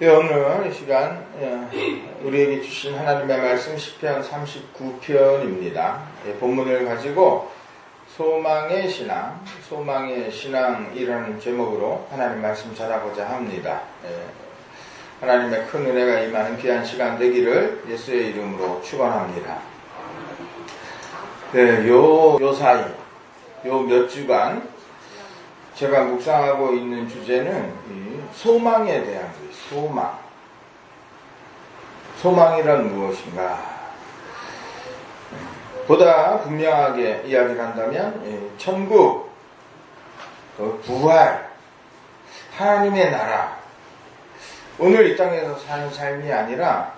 오늘 이 시간 우리에게 주신 하나님의 말씀 시편 39편입니다. 본문을 가지고 소망의 신앙이라는 제목으로 하나님 말씀 전하고자 합니다. 하나님의 큰 은혜가 임하는 귀한 시간 되기를 예수의 이름으로 축원합니다. 요 사이 몇 주간 제가 묵상하고 있는 주제는 이 소망에 대한 거예요. 소망이란 무엇인가? 보다 분명하게 이야기를 한다면 천국, 부활, 하나님의 나라, 오늘 이 땅에서 사는 삶이 아니라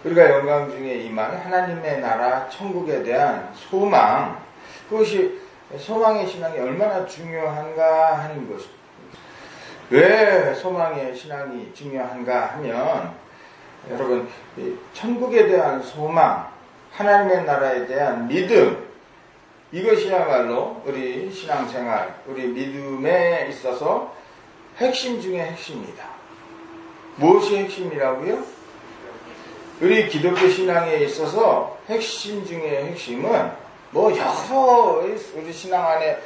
우리가 영광 중에 임한 하나님의 나라, 천국에 대한 소망, 그것이 소망의 신앙이 얼마나 중요한가 하는 것입니다. 왜 소망의 신앙이 중요한가 하면, 여러분, 천국에 대한 소망, 하나님의 나라에 대한 믿음, 이것이야말로 우리 신앙생활, 우리 믿음에 있어서 핵심 중에 핵심이다. 무엇이 핵심이라고요? 우리 기독교 신앙에 있어서 핵심 중에 핵심은 여러 우리 신앙 안에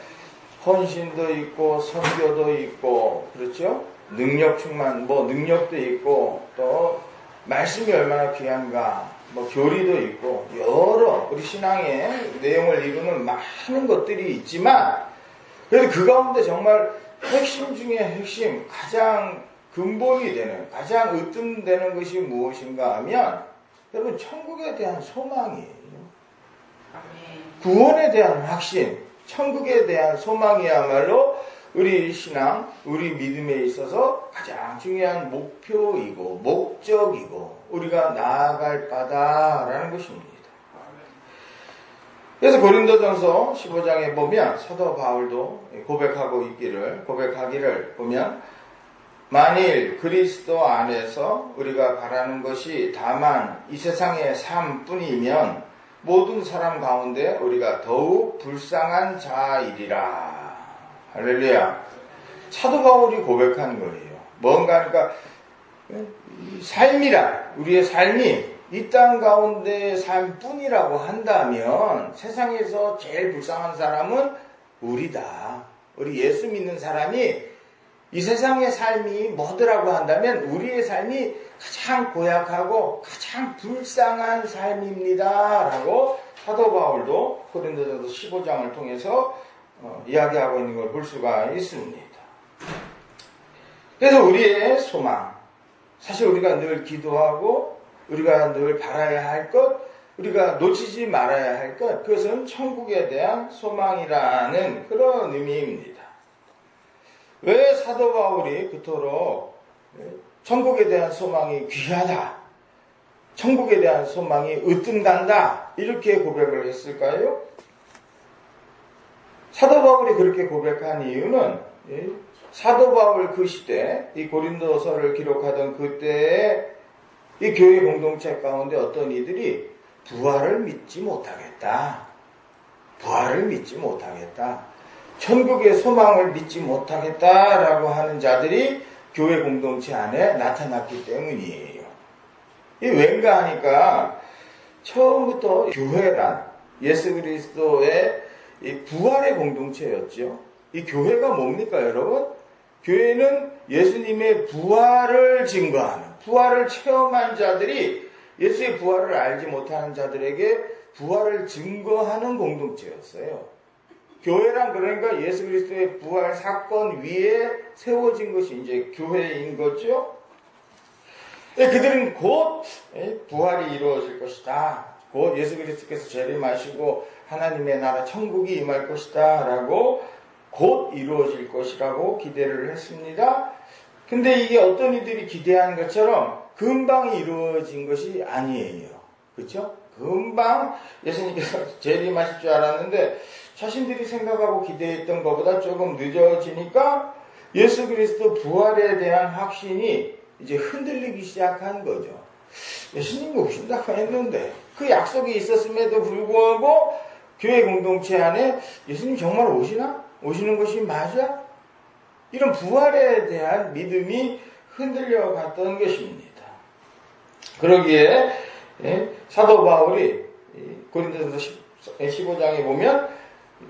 헌신도 있고 선교도 있고 그렇죠? 능력 충만 능력도 있고 또 말씀이 얼마나 귀한가 교리도 있고 여러 우리 신앙의 내용을 이루는 많은 것들이 있지만 그래도 그 가운데 정말 핵심 중에 핵심 가장 근본이 되는 가장 으뜸되는 것이 무엇인가 하면 여러분 천국에 대한 소망이에요. 구원에 대한 확신, 천국에 대한 소망이야말로 우리 신앙, 우리 믿음에 있어서 가장 중요한 목표이고 목적이고 우리가 나아갈 바다라는 것입니다. 그래서 고린도전서 15장에 보면 사도 바울도 고백하기를 보면 만일 그리스도 안에서 우리가 바라는 것이 다만 이 세상의 삶뿐이면 모든 사람 가운데 우리가 더욱 불쌍한 자이리라. 할렐루야. 사도 바울이 고백하는 거예요. 그러니까 삶이라 우리의 삶이 이 땅 가운데의 삶뿐이라고 한다면 세상에서 제일 불쌍한 사람은 우리다. 우리 예수 믿는 사람이 이 세상의 삶이 뭐더라고 한다면 우리의 삶이 가장 고약하고 가장 불쌍한 삶입니다. 라고 사도 바울도 고린도전서 15장을 통해서 이야기하고 있는 걸 볼 수가 있습니다. 그래서 우리의 소망, 사실 우리가 늘 기도하고 우리가 늘 바라야 할 것, 우리가 놓치지 말아야 할 것, 그것은 천국에 대한 소망이라는 그런 의미입니다. 왜 사도 바울이 그토록 천국에 대한 소망이 귀하다, 천국에 대한 소망이 으뜸간다 이렇게 고백을 했을까요? 사도 바울이 그렇게 고백한 이유는 사도 바울 그 시대 이 고린도서를 기록하던 그때의 이 교회 공동체 가운데 어떤 이들이 부활을 믿지 못하겠다, 천국의 소망을 믿지 못하겠다라고 하는 자들이 교회 공동체 안에 나타났기 때문이에요. 이 왠가 하니까 처음부터 교회란 예수 그리스도의 이 부활의 공동체였죠. 이 교회가 뭡니까 여러분? 교회는 예수님의 부활을 증거하는, 부활을 체험한 자들이 예수의 부활을 알지 못하는 자들에게 부활을 증거하는 공동체였어요. 교회란 그러니까 예수 그리스도의 부활 사건 위에 세워진 것이 이제 교회인 거죠. 그들은 곧 부활이 이루어질 것이다. 곧 예수 그리스도께서 재림하시고 하나님의 나라 천국이 임할 것이다. 라고 곧 이루어질 것이라고 기대를 했습니다. 근데 이게 어떤 이들이 기대한 것처럼 금방 이루어진 것이 아니에요. 그렇죠? 금방 예수님께서 재림하실 줄 알았는데 자신들이 생각하고 기대했던 것보다 조금 늦어지니까 예수 그리스도 부활에 대한 확신이 이제 흔들리기 시작한 거죠. 예수님이 오신다고 했는데 그 약속이 있었음에도 불구하고 교회 공동체 안에 예수님 정말 오시나? 오시는 것이 맞아? 이런 부활에 대한 믿음이 흔들려 갔던 것입니다. 그러기에 사도 바울이 고린도전서 15장에 보면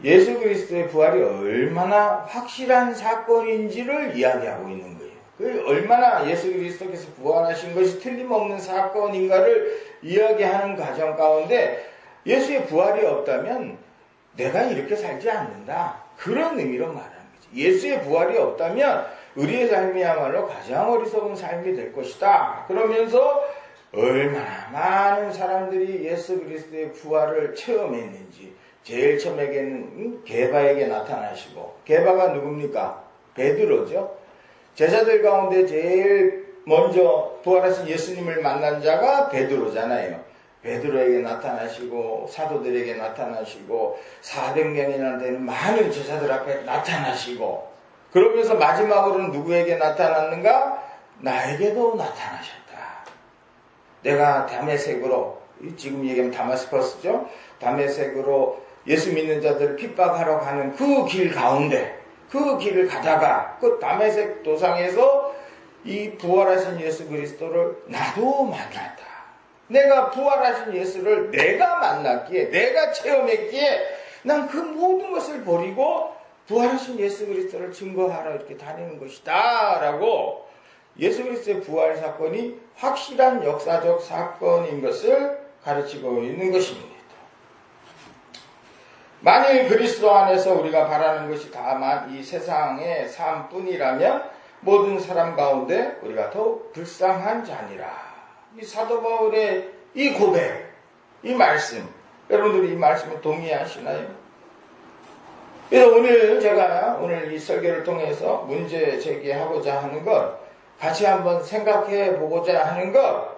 예수 그리스도의 부활이 얼마나 확실한 사건인지를 이야기하고 있는 거예요. 그 얼마나 예수 그리스도께서 부활하신 것이 틀림없는 사건인가를 이야기하는 과정 가운데 예수의 부활이 없다면 내가 이렇게 살지 않는다. 그런 의미로 말하는 거죠. 예수의 부활이 없다면 우리의 삶이야말로 가장 어리석은 삶이 될 것이다. 그러면서 얼마나 많은 사람들이 예수 그리스도의 부활을 체험했는지 제일 처음에는 게바에게 나타나시고 게바가 누굽니까? 베드로죠. 제자들 가운데 제일 먼저 부활하신 예수님을 만난 자가 베드로잖아요. 베드로에게 나타나시고 사도들에게 나타나시고 400명이나 되는 많은 제자들 앞에 나타나시고 그러면서 마지막으로는 누구에게 나타났는가? 나에게도 나타나셨다. 내가 다메섹으로 지금 얘기하면 다마스커스죠. 다메섹으로 예수 믿는 자들을 핍박하러 가는 그 길 가운데 그 길을 가다가 그 다메섹 도상에서 이 부활하신 예수 그리스도를 나도 만났다. 내가 부활하신 예수를 내가 만났기에 내가 체험했기에 난 그 모든 것을 버리고 부활하신 예수 그리스도를 증거하러 이렇게 다니는 것이다 라고 예수 그리스도의 부활 사건이 확실한 역사적 사건인 것을 가르치고 있는 것입니다. 만일 그리스도 안에서 우리가 바라는 것이 다만 이 세상의 삶뿐이라면 모든 사람 가운데 우리가 더욱 불쌍한 자니라. 이 사도 바울의 이 고백, 이 말씀, 여러분들이 이 말씀을 동의하시나요? 그래서 제가 오늘 이 설교를 통해서 문제 제기하고자 하는 것, 같이 한번 생각해 보고자 하는 것,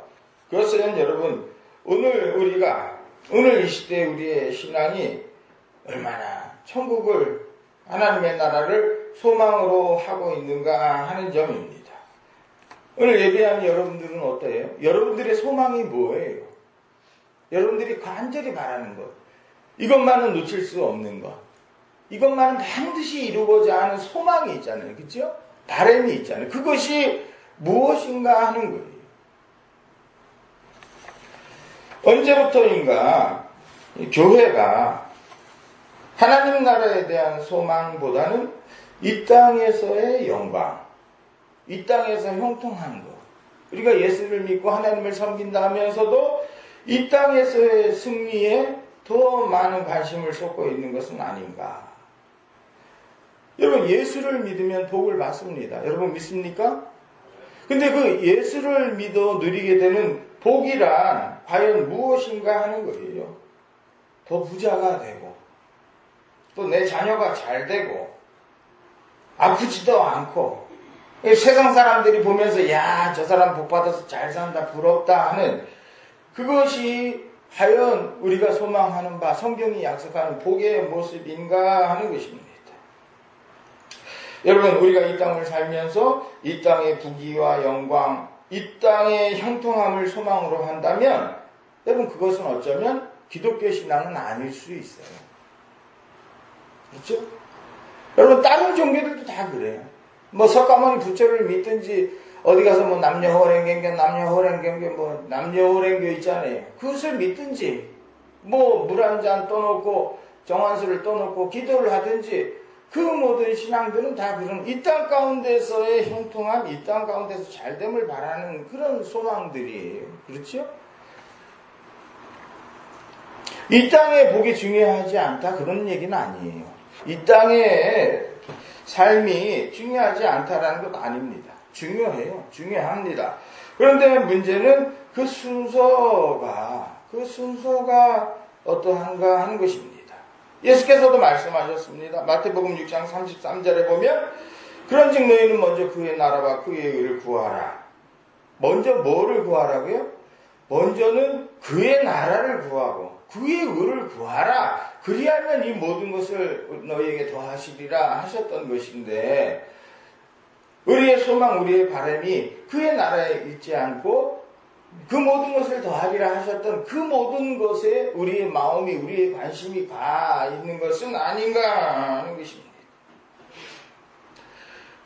그것은 여러분, 오늘 이 시대 우리의 신앙이 얼마나 천국을, 하나님의 나라를 소망으로 하고 있는가 하는 점입니다. 오늘 예배한 여러분들은 어때요? 여러분들의 소망이 뭐예요? 여러분들이 간절히 바라는 것, 이것만은 놓칠 수 없는 것, 이것만은 반드시 이루고자 하는 소망이 있잖아요. 그렇죠? 바람이 있잖아요. 그것이 무엇인가 하는 거예요. 언제부터인가 교회가 하나님 나라에 대한 소망보다는 이 땅에서의 영광, 이 땅에서 형통한 것, 우리가 예수를 믿고 하나님을 섬긴다 하면서도 이 땅에서의 승리에 더 많은 관심을 쏟고 있는 것은 아닌가. 여러분, 예수를 믿으면 복을 받습니다. 여러분 믿습니까? 근데 그 예수를 믿어 누리게 되는 복이란 과연 무엇인가 하는 거예요. 더 부자가 되고, 또 내 자녀가 잘 되고, 아프지도 않고, 세상 사람들이 보면서 야, 저 사람 복 받아서 잘 산다, 부럽다 하는 그것이 과연 우리가 소망하는 바, 성경이 약속하는 복의 모습인가 하는 것입니다. 여러분, 우리가 이 땅을 살면서 이 땅의 부귀와 영광, 이 땅의 형통함을 소망으로 한다면 여러분, 그것은 어쩌면 기독교 신앙은 아닐 수 있어요. 그렇죠? 여러분, 다른 종교들도 다 그래요. 뭐 석가모니 부처를 믿든지 어디 가서 뭐 남녀호랭경교 있잖아요. 그것을 믿든지 뭐 물 한 잔 떠놓고 정한수를 떠놓고 기도를 하든지 그 모든 신앙들은 다 그런 이 땅 가운데서의 형통함, 이 땅 가운데서 잘됨을 바라는 그런 소망들이에요. 그렇죠? 이 땅의 복이 중요하지 않다 그런 얘기는 아니에요. 이 땅의 삶이 중요하지 않다라는 것 아닙니다. 중요해요. 중요합니다. 그런데 문제는 그 순서가 어떠한가 하는 것입니다. 예수께서도 말씀하셨습니다. 마태복음 6장 33절에 보면 그런즉 너희는 먼저 그의 나라와 그의 의를 구하라. 먼저 뭐를 구하라고요? 먼저는 그의 나라를 구하고 그의 의를 구하라. 그리하면 이 모든 것을 너희에게 더하시리라 하셨던 것인데 우리의 소망, 우리의 바람이 그의 나라에 있지 않고 그 모든 것을 더하리라 하셨던 그 모든 것에 우리의 마음이, 우리의 관심이 가 있는 것은 아닌가 하는 것입니다.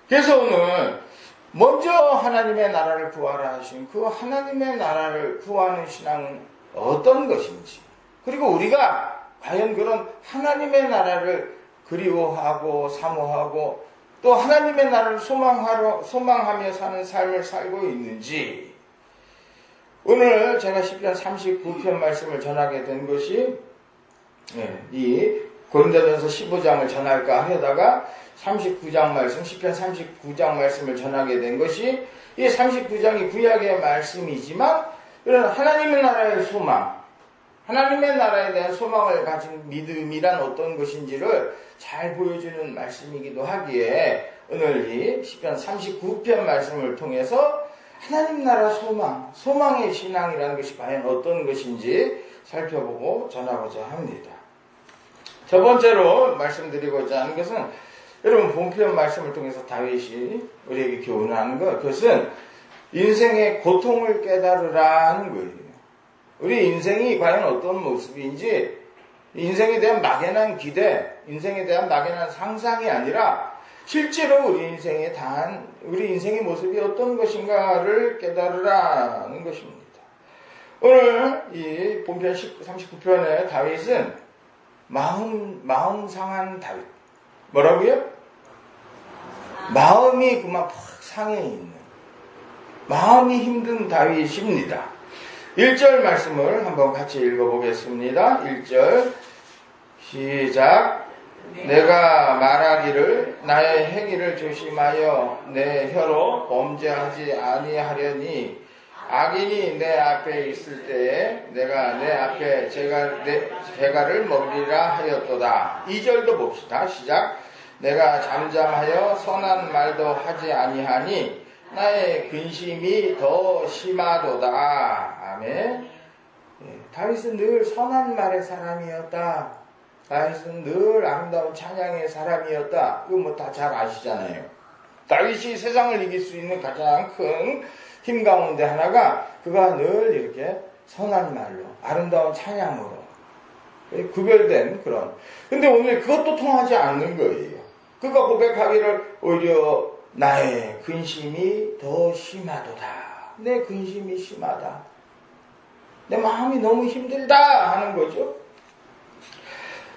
그래서 오늘 먼저 하나님의 나라를 구하라 하신 그 하나님의 나라를 구하는 신앙은 어떤 것인지, 그리고 우리가 과연 그런 하나님의 나라를 그리워하고 사모하고 또 하나님의 나라를 소망하며 사는 삶을 살고 있는지, 오늘 제가 시편 39편 말씀을 전하게 된 것이 이 고린도전서 15장을 전할까 하려다가 39장 말씀, 시편 39장 말씀을 전하게 된 것이, 이 39장이 구약의 말씀이지만 이런 하나님의 나라의 소망, 하나님의 나라에 대한 소망을 가진 믿음이란 어떤 것인지를 잘 보여주는 말씀이기도 하기에 오늘 이 시편 39편 말씀을 통해서 하나님 나라 소망, 소망의 신앙이라는 것이 과연 어떤 것인지 살펴보고 전하고자 합니다. 첫 번째로 말씀드리고자 하는 것은, 여러분 본편 말씀을 통해서 다윗이 우리에게 교훈하는 것, 그것은 인생의 고통을 깨달으라는 거예요. 우리 인생이 과연 어떤 모습인지, 인생에 대한 막연한 기대, 인생에 대한 막연한 상상이 아니라 실제로 우리 인생의 모습이 어떤 것인가를 깨달으라는 것입니다. 오늘 이 본편 39편의 다윗은 마음 상한 다윗. 뭐라고요? 마음이 그만 팍 상해 있는, 마음이 힘든 다윗입니다. 1절 말씀을 한번 같이 읽어보겠습니다. 1절 시작. 내가 말하기를 나의 행위를 조심하여 내 혀로 범죄하지 아니하려니, 악인이 내 앞에 있을 때에 내가 내 앞에 재갈을 먹으리라 하였도다. 2절도 봅시다. 시작. 내가 잠잠하여 선한 말도 하지 아니하니 나의 근심이 더 심하도다. 아멘. 다윗은 늘 선한 말의 사람이었다. 다윗은 늘 아름다운 찬양의 사람이었다. 이거 뭐 다 잘 아시잖아요. 다윗이 세상을 이길 수 있는 가장 큰 힘 가운데 하나가, 그가 늘 이렇게 선한 말로 아름다운 찬양으로 구별된 그런. 근데 오늘 그것도 통하지 않는 거예요. 그가 고백하기를 오히려 나의 근심이 더 심하도다. 내 근심이 심하다. 내 마음이 너무 힘들다 하는 거죠.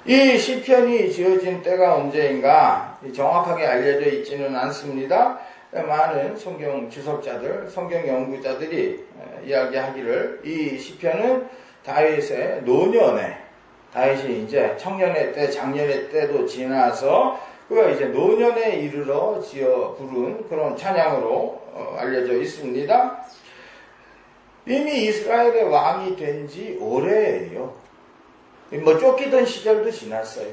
이 시편이 지어진 때가 언제인가 정확하게 알려져 있지는 않습니다. 많은 성경 주석자들, 성경 연구자들이 이야기하기를, 이 시편은 다윗의 노년에, 다윗이 이제 청년의 때, 장년의 때도 지나서 그가 이제 노년에 이르러 지어 부른 그런 찬양으로 알려져 있습니다. 이미 이스라엘의 왕이 된 지 오래예요. 뭐 쫓기던 시절도 지났어요.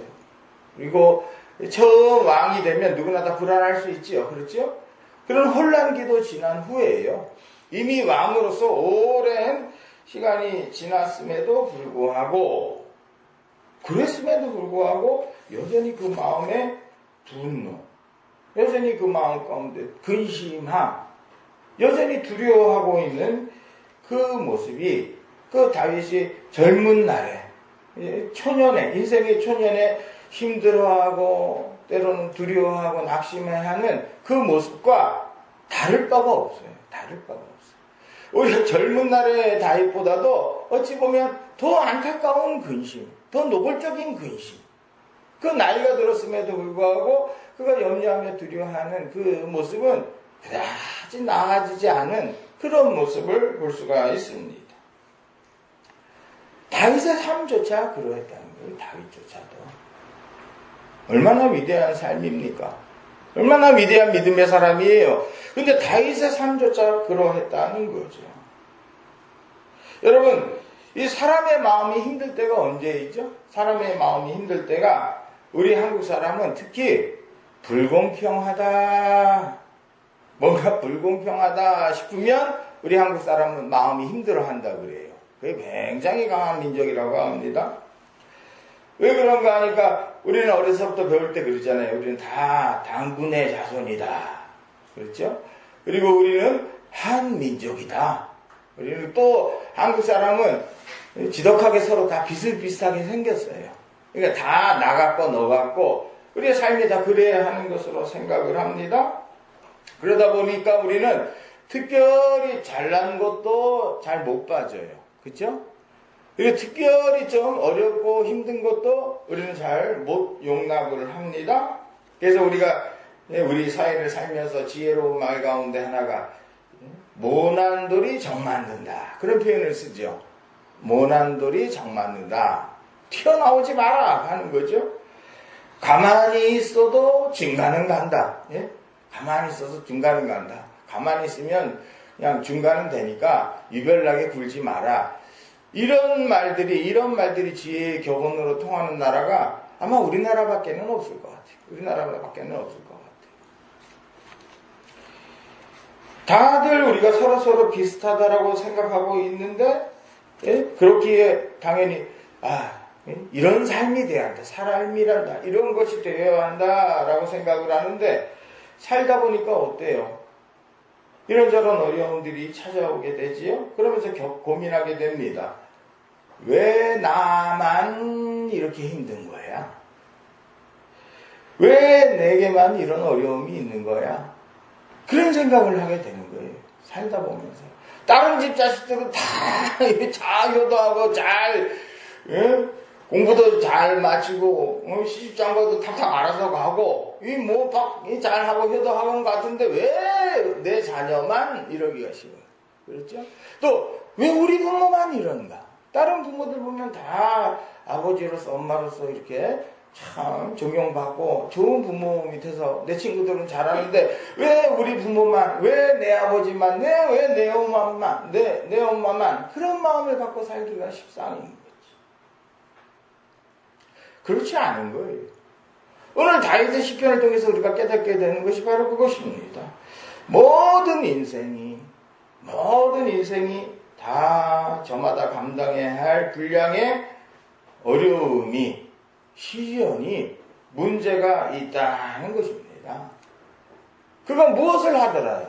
그리고 처음 왕이 되면 누구나 다 불안할 수 있지요. 그렇죠? 그런 혼란기도 지난 후에요. 이미 왕으로서 오랜 시간이 지났음에도 불구하고, 여전히 그 마음에 분노, 여전히 그 마음 가운데 근심함, 여전히 두려워하고 있는 그 모습이, 그 다윗이 젊은 날에, 초년에, 인생의 초년에 힘들어하고 때로는 두려워하고 낙심해하는 그 모습과 다를 바가 없어요. 오히려 젊은 날의 다윗보다도 어찌 보면 더 안타까운 근심, 더 노골적인 근심, 그 나이가 들었음에도 불구하고 그가 염려하며 두려워하는 그 모습은 그다지 나아지지 않은 그런 모습을 볼 수가 있습니다. 다윗의 삶조차 그러했다는 거예요. 다윗조차도. 얼마나 위대한 삶입니까? 얼마나 위대한 믿음의 사람이에요. 근데 다윗의 삶조차 그러했다는 거죠. 여러분, 이 사람의 마음이 힘들 때가 언제이죠? 사람의 마음이 힘들 때가, 우리 한국 사람은 특히 불공평하다, 뭔가 불공평하다 싶으면 우리 한국 사람은 마음이 힘들어한다 그래요. 그게 굉장히 강한 민족이라고 합니다. 왜 그런가 하니까 우리는 어려서부터 배울 때 그러잖아요. 우리는 다 당군의 자손이다. 그렇죠? 그리고 우리는 한민족이다. 우리는 또 한국 사람은 지독하게 서로 다 비슷비슷하게 생겼어요. 그러니까 다 나 같고 너 같고 우리의 삶이 다 그래야 하는 것으로 생각을 합니다. 그러다 보니까 우리는 특별히 잘난 것도 잘 못 빠져요. 그렇죠? 그리고 특별히 좀 어렵고 힘든 것도 우리는 잘 못 용납을 합니다. 그래서 우리가 우리 사회를 살면서 지혜로운 말 가운데 하나가 모난 돌이 정 만든다. 그런 표현을 쓰죠. 모난 돌이 정 만든다. 튀어나오지 마라 하는 거죠. 가만히 있어도 중간은 간다. 예? 가만히 있어서 중간은 간다. 가만히 있으면 그냥 중간은 되니까 유별나게 굴지 마라. 이런 말들이 지혜의 교본으로 통하는 나라가 아마 우리나라밖에는 없을 것 같아요. 우리나라밖에는 없을 것 같아요. 다들 우리가 서로 비슷하다라고 생각하고 있는데, 예? 그렇기에 당연히, 이런 삶이 돼야 한다. 삶이란다. 이런 것이 되어야 한다라고 생각을 하는데, 살다 보니까 어때요? 이런저런 어려움들이 찾아오게 되지요? 그러면서 고민하게 됩니다. 왜 나만 이렇게 힘든 거야? 왜 내게만 이런 어려움이 있는 거야? 그런 생각을 하게 되는 거예요. 살다 보면서. 다른 집 자식들은 다 잘 효도하고 잘 공부도 잘 마치고 시집장가도 탁탁 알아서 가고 잘하고 효도하는 것 같은데 왜 내 자녀만 이러기가 싫어요. 그렇죠? 또 왜 우리 부모만 이런가? 다른 부모들 보면 다 아버지로서 엄마로서 이렇게 참 존경받고 좋은 부모 밑에서 내 친구들은 잘하는데 왜 우리 부모만, 왜 내 아버지만, 왜 내 엄마만, 내 엄마만 그런 마음을 갖고 살기가 십상인 거지. 그렇지 않은 거예요. 오늘 다윗의 시편을 통해서 우리가 깨닫게 되는 것이 바로 그것입니다. 모든 인생이 다 저마다 감당해야 할 분량의 어려움이, 시련이, 문제가 있다는 것입니다. 그건 무엇을 하더라도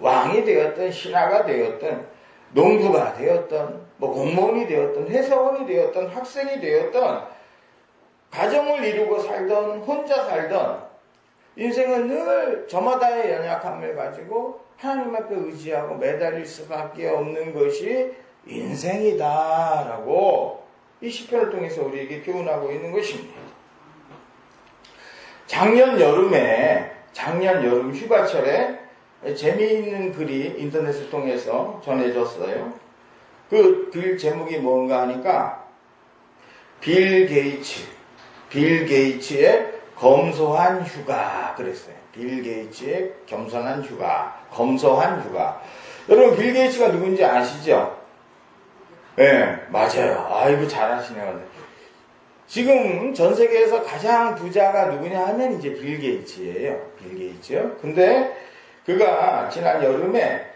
왕이 되었든 신하가 되었든 농부가 되었든 공무원이 되었든 회사원이 되었든 학생이 되었든 가정을 이루고 살던 혼자 살던 인생은 늘 저마다의 연약함을 가지고 하나님 앞에 의지하고 매달릴 수밖에 없는 것이 인생이다라고 이 시편을 통해서 우리에게 교훈하고 있는 것입니다. 작년 여름 휴가철에 재미있는 글이 인터넷을 통해서 전해졌어요. 그 글 제목이 뭔가 하니까 빌 게이츠의 검소한 휴가 그랬어요. 빌 게이츠의 겸손한 휴가, 검소한 휴가. 여러분 빌 게이츠가 누군지 아시죠? 네, 맞아요. 아이고 잘하시네요. 지금 전 세계에서 가장 부자가 누구냐 하면 이제 빌 게이츠예요. 빌 게이츠요. 근데 그가 지난 여름에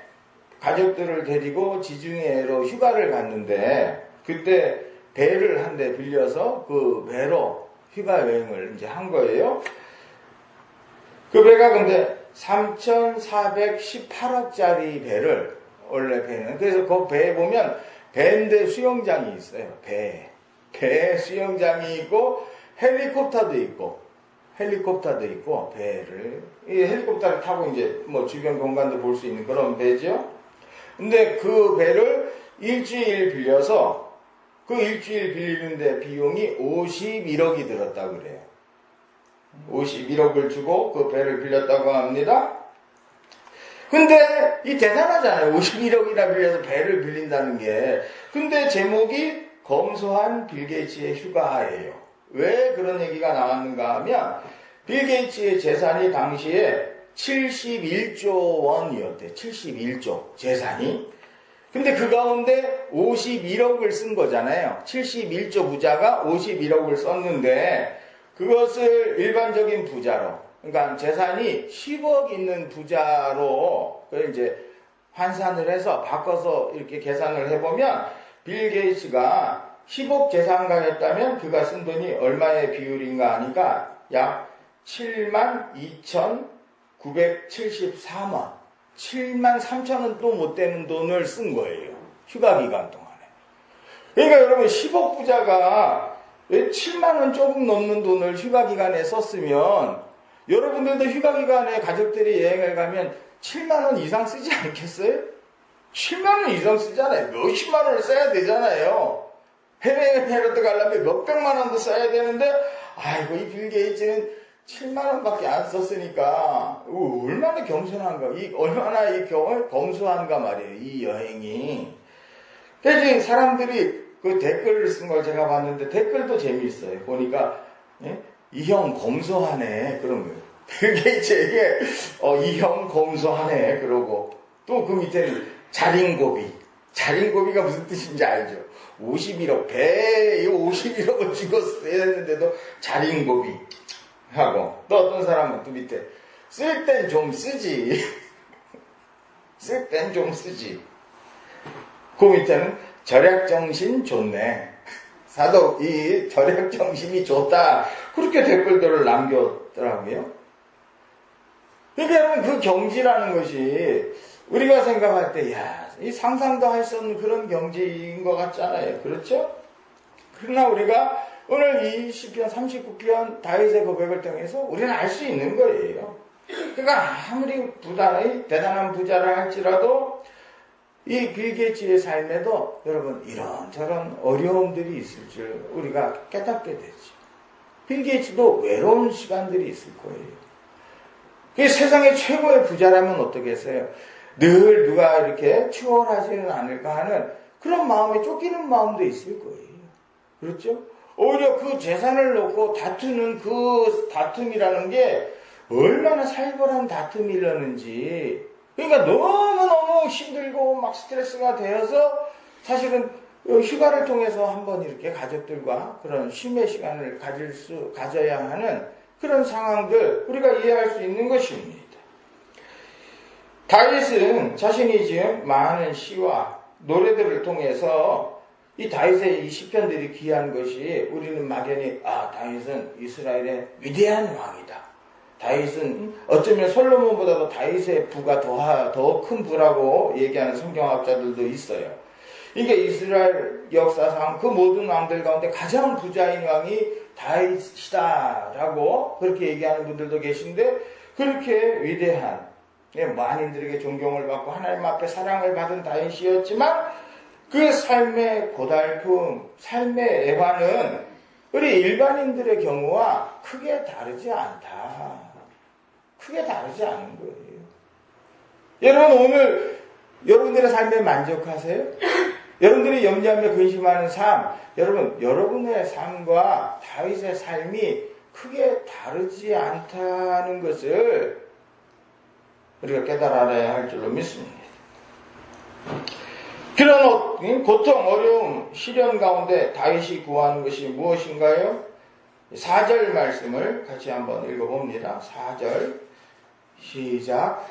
가족들을 데리고 지중해로 휴가를 갔는데 그때 배를 한 대 빌려서 그 배로 휴가 여행을 이제 한 거예요. 그 배가 근데 3,418억짜리 배를, 원래 배는. 그래서 그 배에 보면 배인데 수영장이 있어요. 배 수영장이 있고, 헬리콥터도 있고, 배를, 이 헬리콥터를 타고 이제 주변 공간도 볼 수 있는 그런 배죠. 근데 그 배를 일주일 빌려서 그 일주일 빌리는데 비용이 51억이 들었다고 그래요. 51억을 주고 그 배를 빌렸다고 합니다. 근데 이 대단하잖아요. 51억이나 빌려서 배를 빌린다는 게. 근데 제목이 검소한 빌 게이츠의 휴가예요. 왜 그런 얘기가 나왔는가 하면 빌 게이츠의 재산이 당시에 71조 원이었대. 71조 재산이. 근데 그 가운데 51억을 쓴 거잖아요. 71조 부자가 51억을 썼는데 그것을 일반적인 부자로, 그러니까 재산이 10억 있는 부자로 그걸 이제 환산을 해서 바꿔서 이렇게 계산을 해보면 빌 게이츠가 10억 재산가였다면 그가 쓴 돈이 얼마의 비율인가 하니까 약 72,974만 7만 3천원 또 못 되는 돈을 쓴 거예요. 휴가 기간 동안에. 그러니까 여러분 10억 부자가 7만원 조금 넘는 돈을 휴가 기간에 썼으면 여러분들도 휴가 기간에 가족들이 여행을 가면 7만 원 이상 쓰지 않겠어요? 7만 원 이상 쓰잖아요. 몇십만 원을 써야 되잖아요. 해외로도 가려면 몇백만 원도 써야 되는데, 아이고, 이 빌 게이츠는 7만 원밖에 안 썼으니까, 얼마나 겸손한가, 얼마나 검소한가 말이에요, 이 여행이. 그래서 사람들이 그 댓글을 쓴 걸 제가 봤는데, 댓글도 재미있어요. 보니까, 이 형 검소하네, 그런 거예요. 빌 게이츠에게, 이 형 검소하네, 그러고, 또 그 밑에는 자린고비가 무슨 뜻인지 알죠? 51억, 배에 51억을 주고 써야 했는데도 자린고비 하고, 또 어떤 사람은 또 밑에, 쓸 땐 좀 쓰지. 쓸 땐 좀 쓰지. 그 밑에는 절약정신 좋네. 사도 이 절약정신이 좋다. 그렇게 댓글들을 남겼더라고요. 그러니까 여러분, 그 경지라는 것이 우리가 생각할 때, 이 상상도 할 수 없는 그런 경지인 것 같잖아요. 그렇죠? 그러나 우리가 오늘 이 시편 39편 다윗의 고백을 통해서 우리는 알 수 있는 거예요. 그러니까 아무리 대단한 부자라 할지라도 이 빌 게이츠의 삶에도 여러분 이런저런 어려움들이 있을 줄 우리가 깨닫게 되죠. 빌 게이츠도 외로운 시간들이 있을 거예요. 세상의 최고의 부자라면 어떻겠어요? 늘 누가 이렇게 추월하지는 않을까 하는 그런 마음에 쫓기는 마음도 있을 거예요. 그렇죠? 오히려 그 재산을 놓고 다투는 그 다툼이라는 게 얼마나 살벌한 다툼이려는지. 그러니까 너무너무 힘들고 막 스트레스가 되어서 사실은 휴가를 통해서 한번 이렇게 가족들과 그런 쉼의 시간을 가져야 하는 그런 상황들 우리가 이해할 수 있는 것입니다. 다윗은 자신이 지은 많은 시와 노래들을 통해서 이 다윗의 이 시편들이 귀한 것이 우리는 막연히 다윗은 이스라엘의 위대한 왕이다. 다윗은 어쩌면 솔로몬보다도 다윗의 부가 더 큰 부라고 얘기하는 성경학자들도 있어요. 이게 이스라엘 역사상 그 모든 왕들 가운데 가장 부자인 왕이 다윗이다라고 그렇게 얘기하는 분들도 계신데 그렇게 위대한 만인들에게 존경을 받고 하나님 앞에 사랑을 받은 다윗이었지만 그 삶의 고달픔, 삶의 애환은 우리 일반인들의 경우와 크게 다르지 않다. 크게 다르지 않은 거예요. 여러분 오늘 여러분들의 삶에 만족하세요? 여러분들이 염려하며 근심하는 삶, 여러분의 삶과 다윗의 삶이 크게 다르지 않다는 것을 우리가 깨달아야 할 줄로 믿습니다. 그런 고통, 어려움, 시련 가운데 다윗이 구하는 것이 무엇인가요? 4절 말씀을 같이 한번 읽어봅니다. 4절 시작.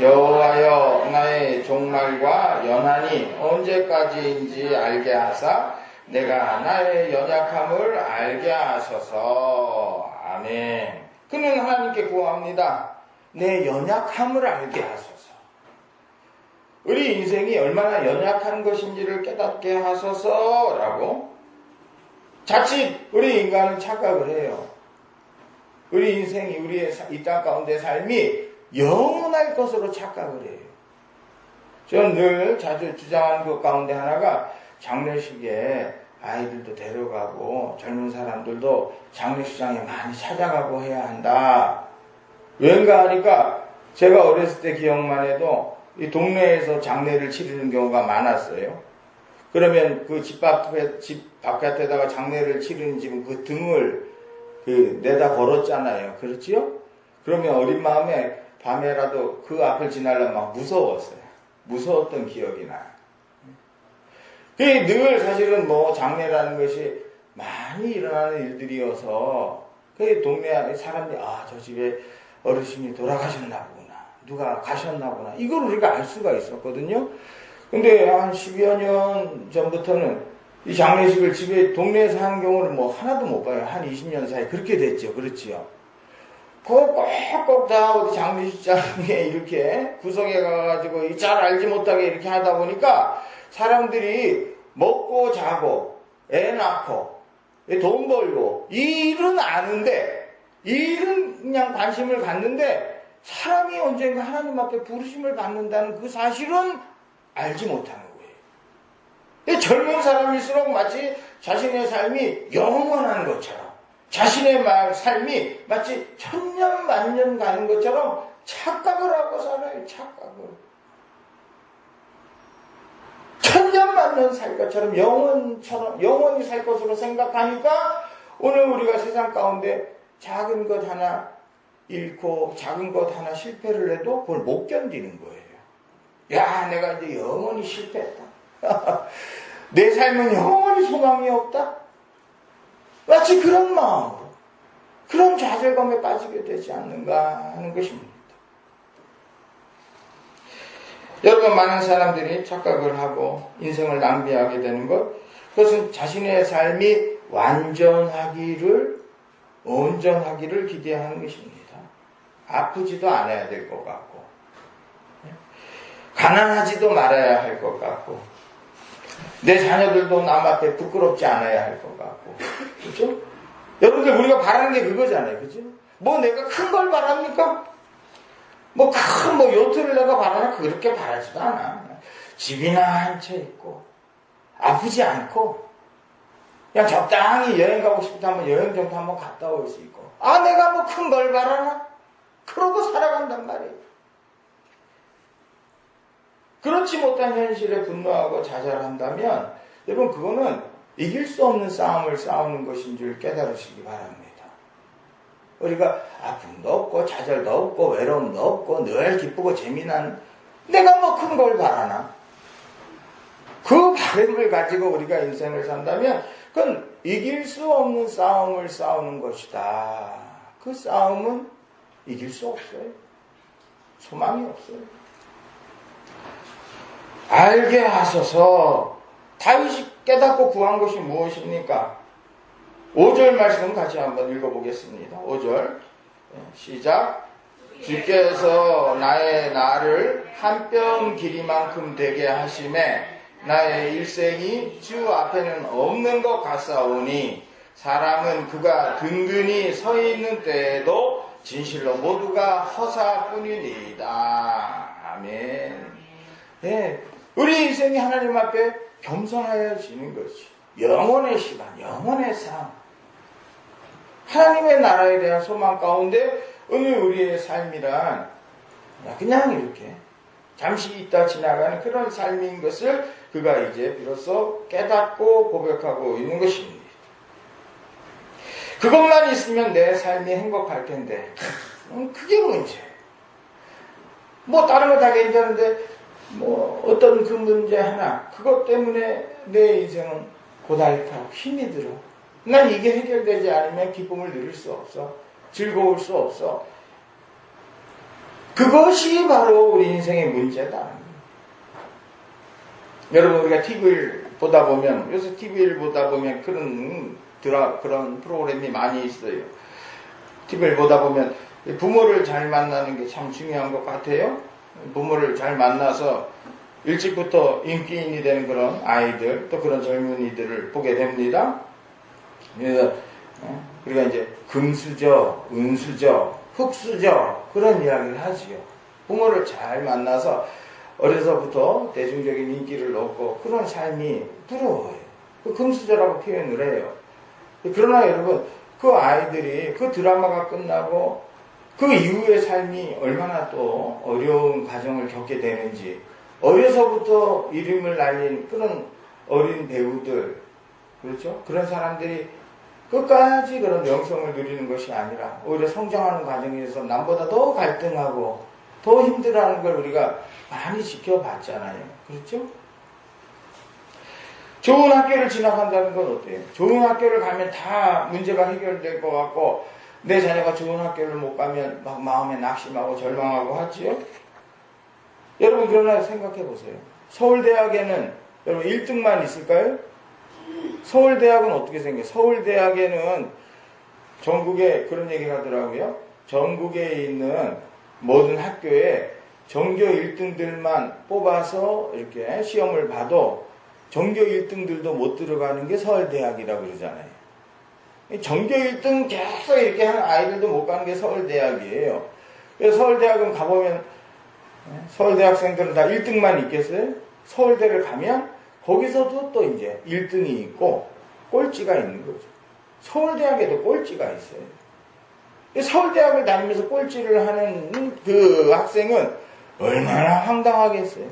여호와여 나의 종말과 연한이 언제까지인지 알게 하사 내가 나의 연약함을 알게 하소서. 아멘. 그는 하나님께 구합니다. 내 연약함을 알게 하소서. 우리 인생이 얼마나 연약한 것인지를 깨닫게 하소서라고 자칫 우리 인간은 착각을 해요. 우리 인생이 우리의 이 땅 가운데 삶이 영원할 것으로 착각을 해요. 저는 늘 자주 주장하는 것 가운데 하나가 장례식에 아이들도 데려가고 젊은 사람들도 장례식장에 많이 찾아가고 해야 한다. 왠가 하니까 제가 어렸을 때 기억만 해도 이 동네에서 장례를 치르는 경우가 많았어요. 그러면 그 집 바깥에다가 장례를 치르는 집은 그 등을 내다 걸었잖아요. 그렇지요? 그러면 어린 마음에 밤에라도 그 앞을 지나려면 막 무서웠어요. 무서웠던 기억이 나요. 늘 사실은 장례라는 것이 많이 일어나는 일들이어서 그 동네 사람들이 저 집에 어르신이 돌아가셨나 보구나. 누가 가셨나 보구나. 이걸 우리가 알 수가 있었거든요. 근데 한 10여 년 전부터는 이 장례식을 동네에서 하는 경우를 하나도 못 봐요. 한 20년 사이 그렇게 됐죠. 그렇지요. 꼭꼭 다 어디 장례식장에 이렇게 구석에 가가지고 잘 알지 못하게 이렇게 하다 보니까 사람들이 먹고 자고 애 낳고 돈 벌고 일은 아는데 일은 그냥 관심을 갖는데 사람이 언젠가 하나님 앞에 부르심을 받는다는 그 사실은 알지 못하는 거예요. 젊은 사람일수록 마치 자신의 삶이 영원한 것처럼, 자신의 삶이 마치 천년 만년 가는 것처럼 착각을 하고 살아요. 착각을. 천년 만년 살 것처럼 영원히 살 것으로 생각하니까 오늘 우리가 세상 가운데 작은 것 하나 잃고 작은 것 하나 실패를 해도 그걸 못 견디는 거예요. 야, 내가 이제 영원히 실패했다. 내 삶은 영원히 소망이 없다. 마치 그런 마음으로, 그런 좌절감에 빠지게 되지 않는가 하는 것입니다. 여러분, 많은 사람들이 착각을 하고 인생을 낭비하게 되는 것, 그것은 자신의 삶이 온전하기를 기대하는 것입니다. 아프지도 않아야 될 것 같고, 가난하지도 말아야 할 것 같고, 내 자녀들도 남 앞에 부끄럽지 않아야 할 것 같고, 그렇죠? 여러분들, 우리가 바라는 게 그거잖아요, 그렇죠? 뭐 내가 큰 걸 바랍니까? 뭐 큰 요트를 내가 바라나? 그렇게 바라지도 않아. 집이나 한 채 있고, 아프지 않고, 그냥 적당히 여행 가고 싶다면 여행 정도 한번 갔다 올 수 있고, 아, 내가 뭐 큰 걸 바라나? 그러고 살아간단 말이에요. 그렇지 못한 현실에 분노하고 좌절한다면, 여러분, 그거는 이길 수 없는 싸움을 싸우는 것인 줄 깨달으시기 바랍니다. 우리가 아픔도 없고 좌절도 없고 외로움도 없고 늘 기쁘고 재미난, 내가 뭐 큰 걸 바라나? 그 바램을 가지고 우리가 인생을 산다면 그건 이길 수 없는 싸움을 싸우는 것이다. 그 싸움은 이길 수 없어요. 소망이 없어요. 알게 하소서. 다윗이 깨닫고 구한 것이 무엇입니까? 5절 말씀 같이 한번 읽어보겠습니다. 5절 시작. 주께서 나를 한 뼘 길이만큼 되게 하심에 나의 일생이 주 앞에는 없는 것 같사오니 사람은 그가 든든히 서 있는 때에도 진실로 모두가 허사뿐이니이다. 아멘. 네, 우리 인생이 하나님 앞에 겸손하여지는 것이 영혼의 시간, 영혼의 삶, 하나님의 나라에 대한 소망 가운데 오늘 우리의 삶이란 그냥 이렇게 잠시 있다 지나가는 그런 삶인 것을 그가 이제 비로소 깨닫고 고백하고 있는 것입니다. 그것만 있으면 내 삶이 행복할 텐데 그게 문제예요. 뭐 다른 거 다 괜찮은데 뭐 어떤 그 문제 하나, 그것 때문에 내 인생은 고달파 힘이 들어. 난 이게 해결되지 않으면 기쁨을 누릴 수 없어. 즐거울 수 없어. 그것이 바로 우리 인생의 문제다. 여러분, 우리가 TV를 보다 보면, 요새 TV를 보다 보면 그런 프로그램이 많이 있어요. TV를 보다 보면 부모를 잘 만나는 게 참 중요한 것 같아요. 부모를 잘 만나서 일찍부터 인기인이 되는 그런 아이들, 또 그런 젊은이들을 보게 됩니다. 우리가 이제 금수저, 은수저, 흑수저 그런 이야기를 하지요. 부모를 잘 만나서 어려서부터 대중적인 인기를 얻고 그런 삶이 부러워요. 그 금수저라고 표현을 해요. 그러나 여러분, 그 아이들이 그 드라마가 끝나고 그 이후의 삶이 얼마나 또 어려운 과정을 겪게 되는지, 어려서부터 이름을 날린 그런 어린 배우들, 그렇죠? 그런 사람들이 끝까지 그런 명성을 누리는 것이 아니라 오히려 성장하는 과정에서 남보다 더 갈등하고 더 힘들어하는 걸 우리가 많이 지켜봤잖아요. 그렇죠? 좋은 학교를 진학한다는 건 어때요? 좋은 학교를 가면 다 문제가 해결될 것 같고, 내 자녀가 좋은 학교를 못 가면 막 마음에 낙심하고 절망하고 하지요? 여러분, 그러나 생각해 보세요. 서울대학에는 여러분 1등만 있을까요? 서울대학은 어떻게 생겨요? 서울대학에는 전국에 그런 얘기를 하더라고요. 전국에 있는 모든 학교에 전교 1등들만 뽑아서 이렇게 시험을 봐도 전교 1등들도 못 들어가는 게 서울대학이라고 그러잖아요. 전교 1등 계속 이렇게 하는 아이들도 못 가는 게 서울대학이에요. 그래서 서울대학은 가보면 서울대학생들은 다 1등만 있겠어요? 서울대를 가면 거기서도 또 이제 1등이 있고 꼴찌가 있는 거죠. 서울대학에도 꼴찌가 있어요. 서울대학을 다니면서 꼴찌를 하는 그 학생은 얼마나 황당하겠어요.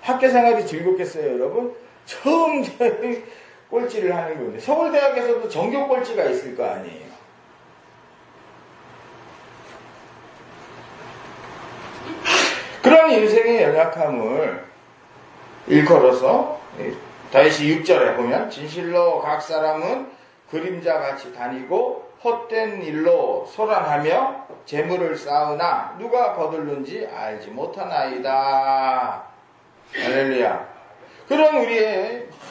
학교 생활이 즐겁겠어요, 여러분? 처음 꼴찌를 하는 건데 서울대학에서도 전교 꼴찌가 있을 거 아니에요. 그런 인생의 연약함을 일컬어서 다시 6절에 보면 진실로 각 사람은 그림자같이 다니고 헛된 일로 소란하며 재물을 쌓으나 누가 거둘는지 알지 못하나이다. 할렐루야. 그런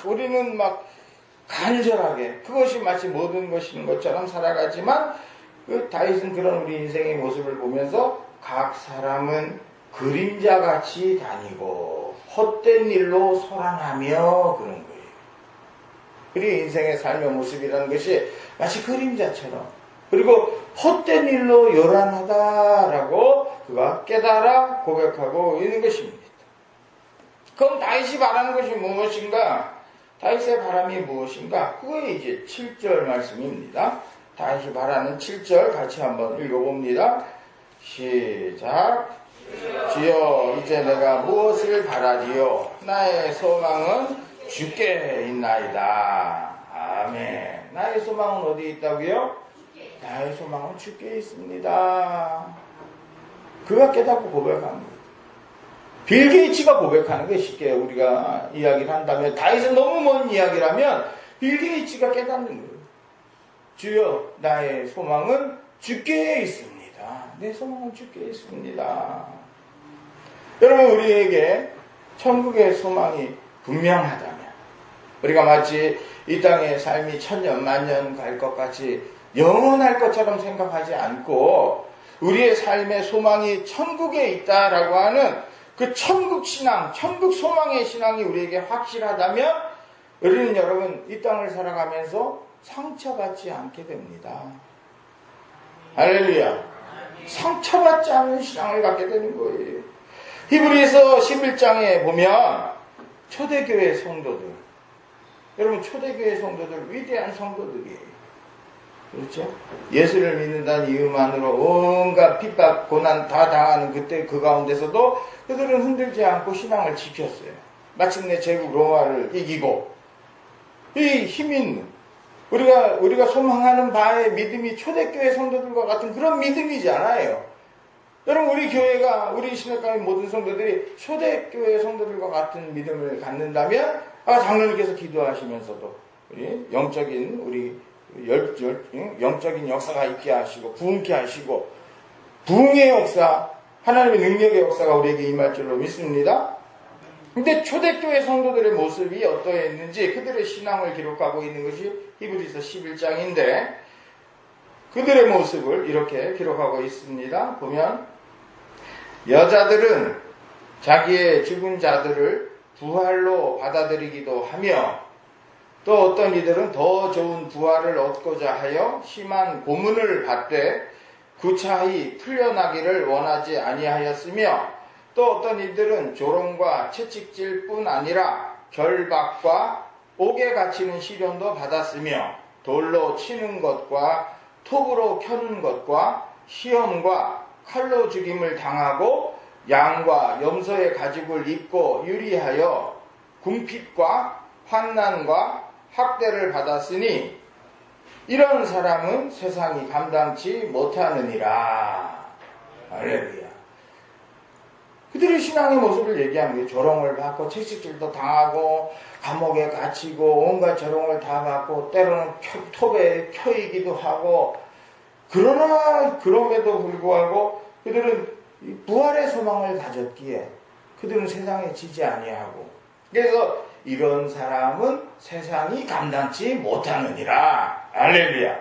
우리는 막 간절하게 그것이 마치 모든 것인 것처럼 살아가지만 그 다윗은 그런 우리 인생의 모습을 보면서 각 사람은 그림자같이 다니고 헛된 일로 소란하며 그런 거예요. 우리 인생의 삶의 모습이라는 것이 마치 그림자처럼 그리고 헛된 일로 요란하다라고 그가 깨달아 고백하고 있는 것입니다. 그럼 다윗이 바라는 것이 무엇인가? 다윗의 바람이 무엇인가? 그게 이제 7절 말씀입니다. 다윗이 바라는 7절 같이 한번 읽어봅니다. 시작. 주여 이제 내가 무엇을 바라리요? 나의 소망은 주께 있나이다. 아멘. 나의 소망은 어디 있다고요? 나의 소망은 주께 있습니다. 그가 깨닫고 고백하는 거예요. 빌 게이츠가 고백하는 게 쉽게 우리가 이야기를 한다면 다윗은 너무 먼 이야기라면 빌 게이츠가 깨닫는 거예요. 주여 나의 소망은 주께 있습니다. 내 소망은 주께 있습니다. 여러분 우리에게 천국의 소망이 분명하다면 우리가 마치 이 땅의 삶이 천년 만년 갈 것 같이 영원할 것처럼 생각하지 않고 우리의 삶의 소망이 천국에 있다라고 하는 그 천국 신앙, 천국 소망의 신앙이 우리에게 확실하다면 우리는 여러분 이 땅을 살아가면서 상처받지 않게 됩니다. 할렐루야. 상처받지 않는 신앙을 갖게 되는 거예요. 히브리서 11장에 보면 초대교회 성도들, 여러분 초대교회 성도들 위대한 성도들이에요. 그렇죠? 예수를 믿는다는 이유만으로 온갖 핍박, 고난 다 당하는 그때 그 가운데서도 그들은 흔들지 않고 신앙을 지켰어요. 마침내 제국 로마를 이기고 이 힘 있는 우리가 소망하는 바의 믿음이 초대교회 성도들과 같은 그런 믿음이잖아요. 여러분 우리 교회가 우리 신학교의 모든 성도들이 초대교회 성도들과 같은 믿음을 갖는다면 장로님께서 기도하시면서도 우리 영적인 역사가 있게 하시고 부흥케 하시고 부흥의 역사 하나님의 능력의 역사가 우리에게 임할 줄로 믿습니다. 근데 초대교회 성도들의 모습이 어떠했는지 그들의 신앙을 기록하고 있는 것이 히브리서 11장인데 그들의 모습을 이렇게 기록하고 있습니다. 보면 여자들은 자기의 죽은 자들을 부활로 받아들이기도 하며 또 어떤 이들은 더 좋은 부활을 얻고자 하여 심한 고문을 받되 구차히 풀려나기를 원하지 아니하였으며 또 어떤 이들은 조롱과 채찍질 뿐 아니라 결박과 옥에 갇히는 시련도 받았으며 돌로 치는 것과 톱으로 켜는 것과 시험과 칼로 죽임을 당하고 양과 염소의 가죽을 입고 유리하여 궁핍과 환난과 학대를 받았으니 이런 사람은 세상이 감당치 못하느니라. 할렐루야. 그들의 신앙의 모습을 얘기하는 거예요. 조롱을 받고 채찍질도 당하고 감옥에 갇히고 온갖 조롱을 다 받고 때로는 톱에 켜이기도 하고 그러나 그럼에도 불구하고 그들은 부활의 소망을 가졌기에 그들은 세상에 지지 아니하고 그래서 이런 사람은 세상이 감당치 못하느니라. 할렐루야.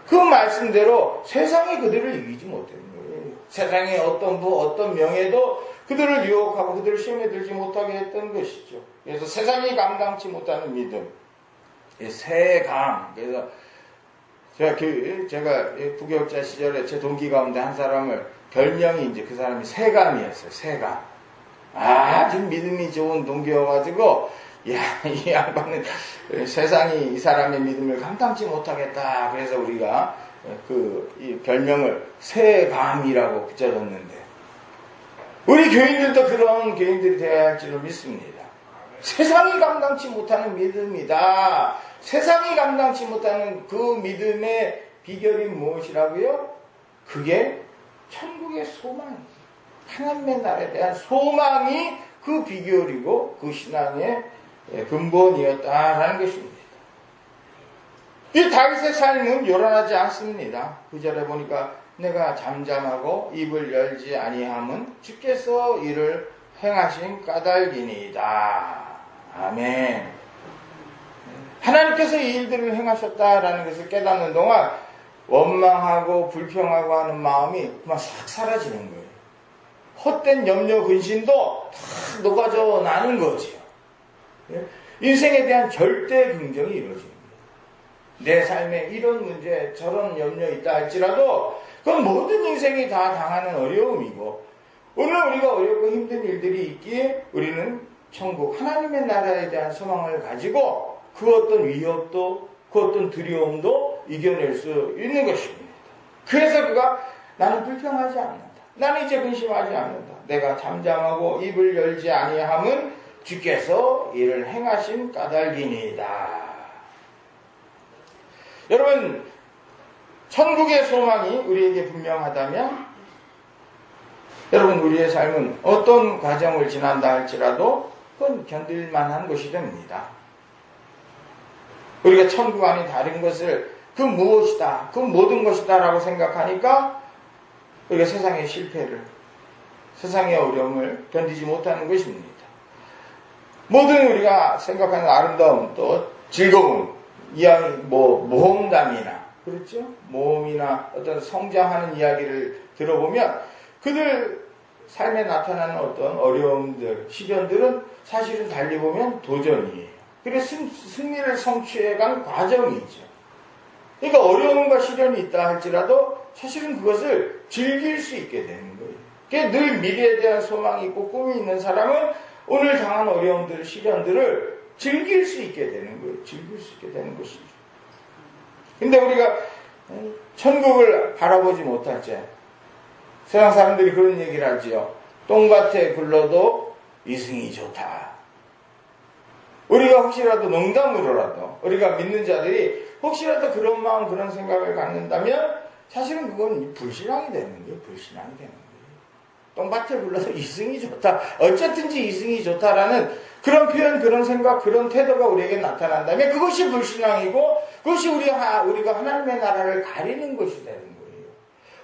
그 말씀대로 세상이 그들을 이기지 못하는 거예요. 세상의 어떤 어떤 명예도 그들을 유혹하고 그들을 시험에 들지 못하게 했던 것이죠. 그래서 세상이 감당치 못하는 믿음. 세강. 그래서 제가 부교육자 시절에 제 동기 가운데 한 사람을 별명이 이제 그 사람이 세감이었어요. 세감. 아주 믿음이 좋은 동기여가지고, 야, 이 양반은 세상이 이 사람의 믿음을 감당치 못하겠다. 그래서 우리가 이 별명을 세감이라고 붙여줬는데, 우리 교인들도 그런 교인들이 되어야 할 줄을 믿습니다. 세상이 감당치 못하는 믿음이다. 세상이 감당치 못하는 그 믿음의 비결이 무엇이라고요? 그게 천국의 소망이에요. 하나님의 나라에 대한 소망이 그 비결이고 그 신앙의 근본이었다라는 것입니다. 이 다윗의 삶은 요란하지 않습니다. 9절에 보니까 내가 잠잠하고 입을 열지 아니함은 주께서 이를 행하신 까닭이니이다. 아멘. 하나님께서 이 일들을 행하셨다라는 것을 깨닫는 동안 원망하고 불평하고 하는 마음이 그만 싹 사라지는 거예요. 헛된 염려 근심도 다 녹아져 나는 거지요. 인생에 대한 절대 긍정이 이루어집니다. 내 삶에 이런 문제 저런 염려 있다 할지라도 그건 모든 인생이 다 당하는 어려움이고, 오늘 우리가 어렵고 힘든 일들이 있기에 우리는 천국 하나님의 나라에 대한 소망을 가지고 그 어떤 위협도 그 어떤 두려움도 이겨낼 수 있는 것입니다. 그래서 그가 나는 불평하지 않는다. 나는 이제 근심하지 않는다. 내가 잠잠하고 입을 열지 아니함은 주께서 이를 행하신 까닭이니이다. 여러분, 천국의 소망이 우리에게 분명하다면 여러분 우리의 삶은 어떤 과정을 지난다 할지라도 그건 견딜만한 것이 됩니다. 우리가 천국 안이 다른 것을 그 무엇이다, 그 모든 것이다 라고 생각하니까 우리가 세상의 실패를, 세상의 어려움을 견디지 못하는 것입니다. 모든 우리가 생각하는 아름다움 또 즐거움, 이야기, 모험담이나, 그렇죠? 모험이나 어떤 성장하는 이야기를 들어보면 그들 삶에 나타나는 어떤 어려움들, 시련들은 사실은 달리 보면 도전이에요. 그래서 승리를 성취해간 과정이죠. 그러니까 어려움과 시련이 있다 할지라도 사실은 그것을 즐길 수 있게 되는 거예요. 그러니까 늘 미래에 대한 소망이 있고 꿈이 있는 사람은 오늘 당한 어려움들, 시련들을 즐길 수 있게 되는 거예요. 즐길 수 있게 되는 것이죠. 근데 우리가 천국을 바라보지 못할 때 세상 사람들이 그런 얘기를 하지요. 똥밭에 굴러도 이승이 좋다. 우리가 혹시라도 농담으로라도 우리가 믿는 자들이 혹시라도 그런 마음 그런 생각을 갖는다면 사실은 그건 불신앙이 되는 거예요. 불신앙이 되는 거예요. 똥밭에 굴러서 이승이 좋다. 어쨌든지 이승이 좋다라는 그런 표현, 그런 생각, 그런 태도가 우리에게 나타난다면 그것이 불신앙이고 그것이 우리가 하나님의 나라를 가리는 것이 되는 거예요.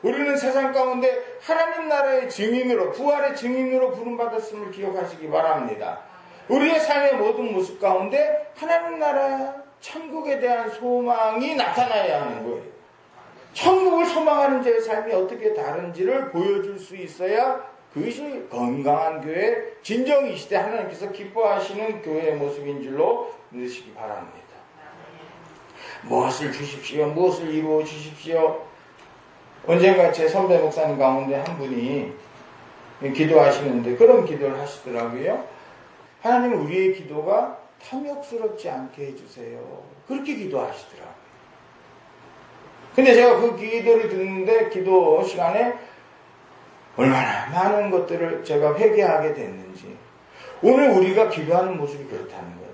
우리는 세상 가운데 하나님 나라의 증인으로, 부활의 증인으로 부름받았음을 기억하시기 바랍니다. 우리의 삶의 모든 모습 가운데 하나님 나라, 천국에 대한 소망이 나타나야 하는 거예요. 천국을 소망하는 자의 삶이 어떻게 다른지를 보여줄 수 있어야 그것이 건강한 교회, 진정 이 시대 하나님께서 기뻐하시는 교회의 모습인 줄로 믿으시기 바랍니다. 무엇을 주십시오, 무엇을 이루어 주십시오. 언젠가 제 선배 목사님 가운데 한 분이 기도하시는데 그런 기도를 하시더라고요. 하나님, 우리의 기도가 탐욕스럽지 않게 해주세요. 그렇게 기도하시더라고요. 근데 제가 그 기도를 듣는데 기도 시간에 얼마나 많은 것들을 제가 회개하게 됐는지, 오늘 우리가 기도하는 모습이 그렇다는 거예요.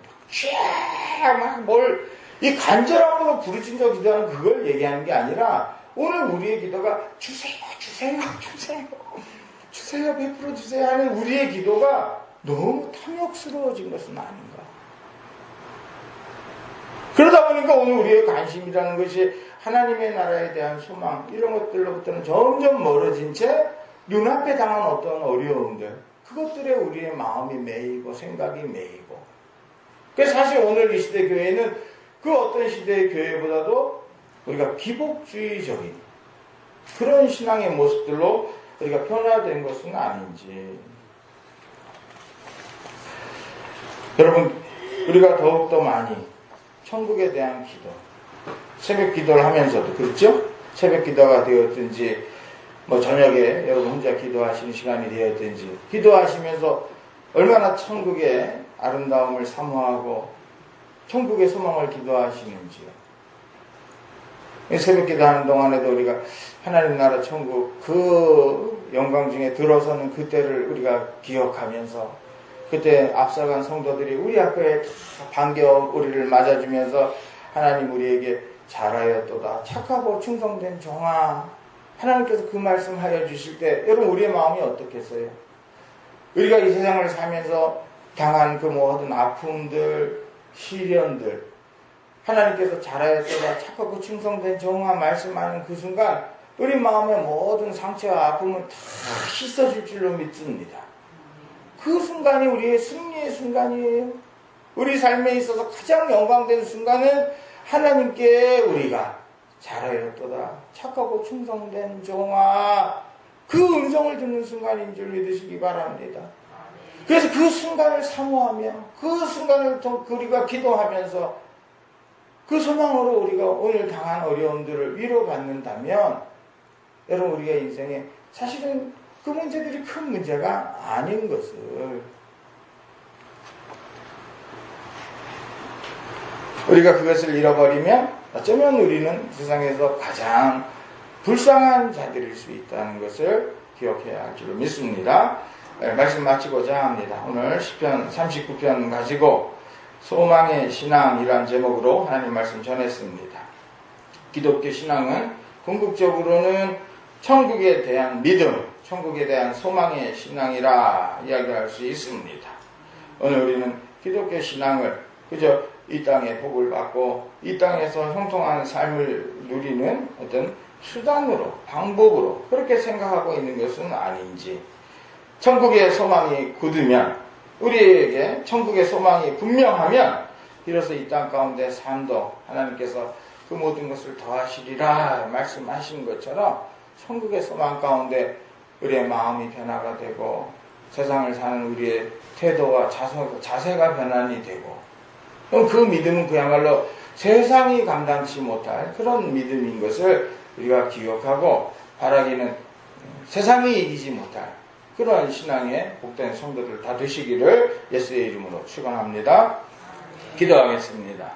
이 간절함으로 부르짖어 기도하는 그걸 얘기하는 게 아니라 오늘 우리의 기도가 주세요, 주세요, 주세요, 주세요, 베풀어 주세요 하는 우리의 기도가 너무 탐욕스러워진 것은 아닌가. 그러다 보니까 오늘 우리의 관심이라는 것이 하나님의 나라에 대한 소망, 이런 것들로부터는 점점 멀어진 채 눈앞에 당한 어떤 어려움들, 그것들에 우리의 마음이 매이고 생각이 매이고. 그래서 사실 오늘 이 시대 교회는 그 어떤 시대의 교회보다도 우리가 기복주의적인 그런 신앙의 모습들로 우리가 변화된 것은 아닌지. 여러분, 우리가 더욱더 많이 천국에 대한 기도, 새벽 기도를 하면서도 그렇죠? 새벽 기도가 되었든지 뭐 저녁에 여러분 혼자 기도하시는 시간이 되었든지 기도하시면서 얼마나 천국의 아름다움을 사모하고 천국의 소망을 기도하시는지요. 새벽 기도하는 동안에도 우리가 하나님 나라 천국 그 영광 중에 들어서는 그때를 우리가 기억하면서 그때 앞서간 성도들이 우리 앞에 다 반겨 우리를 맞아주면서 하나님 우리에게 잘하였도다 착하고 충성된 종아 하나님께서 그 말씀하여 주실 때 여러분 우리의 마음이 어떻겠어요? 우리가 이 세상을 살면서 당한 그 모든 아픔들 시련들 하나님께서 잘하였도다 착하고 충성된 종아 말씀하는 그 순간 우리 마음의 모든 상처와 아픔은 다 씻어질 줄로 믿습니다. 그 순간이 우리의 승리의 순간이에요. 우리 삶에 있어서 가장 영광된 순간은 하나님께 우리가 잘하였도다 착하고 충성된 종아 그 음성을 듣는 순간인 줄 믿으시기 바랍니다. 그래서 그 순간을 사모하며 그 순간을 우리가 기도하면서 그 소망으로 우리가 오늘 당한 어려움들을 위로받는다면 여러분 우리가 인생에 사실은 그 문제들이 큰 문제가 아닌 것을 우리가 그것을 잃어버리면 어쩌면 우리는 세상에서 가장 불쌍한 자들일 수 있다는 것을 기억해야 할 줄로 믿습니다. 말씀 마치고자 합니다. 오늘 시편 39편 가지고 소망의 신앙이란 제목으로 하나님 말씀 전했습니다. 기독교 신앙은 궁극적으로는 천국에 대한 믿음, 천국에 대한 소망의 신앙이라 이야기할 수 있습니다. 오늘 우리는 기독교 신앙을 그저 이 땅에 복을 받고 이 땅에서 형통한 삶을 누리는 어떤 수단으로, 방법으로 그렇게 생각하고 있는 것은 아닌지 천국의 소망이 굳으면 우리에게 천국의 소망이 분명하면 비로소 이 땅 가운데 삶도 하나님께서 그 모든 것을 더하시리라 말씀하신 것처럼 천국의 소망 가운데 우리의 마음이 변화가 되고 세상을 사는 우리의 태도와 자세가 변환이 되고 그 믿음은 그야말로 세상이 감당치 못할 그런 믿음인 것을 우리가 기억하고 바라기는 세상이 이기지 못할 그런 신앙의 복된 성도들 다 되시기를 예수의 이름으로 축원합니다. 기도하겠습니다.